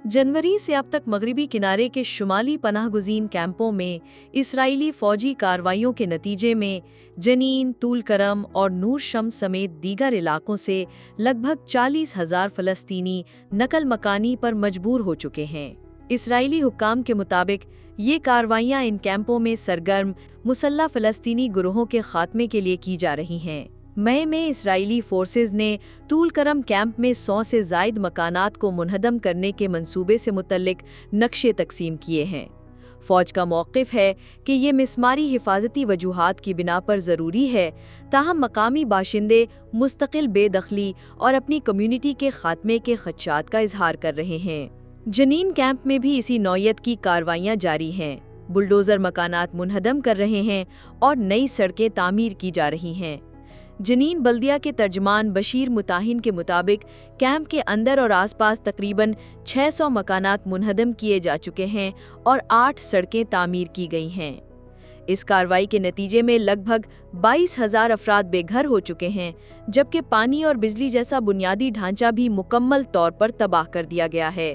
जनवरी से अब तक मगरिबी किनारे के शुमाली पनाहगुज़ीन कैंपों में इसराइली फ़ौजी कार्रवाइयों के नतीजे में जनीन, तूल करम और नूर शम्स समेत दीगर इलाकों से लगभग 40,000 फ़लस्तीनी नकल मकानी पर मजबूर हो चुके हैं। इसराइली हुक्काम के मुताबिक ये कार्रवाइयाँ इन कैंपों में सरगर्म मुसल्लह फ़लस्तीनी गुरोहों के खात्मे के लिए की जा रही हैं। मई में इसराइली फोर्सेज ने तूल करम कैंप में 100 से ज़ायद मकानात को मुनहदम करने के मंसूबे से मुतल्लिक नक्शे तकसीम किए हैं। फ़ौज का मौक़िफ़ है कि ये मिसमारी हिफाजती वजूहात की बिना पर ज़रूरी है, ताहम मकामी बाशिंदे मुस्तकिल बेदखली और अपनी कम्युनिटी के खात्मे के ख़दशात का इजहार कर रहे हैं। जनीन कैंप में भी इसी नौयत की कार्रवाइयाँ जारी हैं। बुलडोज़र मकानात मुनहदम कर रहे हैं और नई सड़कें तामीर की जा रही हैं। जनीन बल्दिया के तर्जमान बशीर मुताहिन के मुताबिक कैंप के अंदर और आसपास तकरीबन 600 मकानात मुनहदम किए जा चुके हैं और 8 सड़कें तामीर की गई हैं। इस कार्रवाई के नतीजे में लगभग 22,000 अफराद बेघर हो चुके हैं, जबकि पानी और बिजली जैसा बुनियादी ढांचा भी मुकम्मल तौर पर तबाह कर दिया गया है।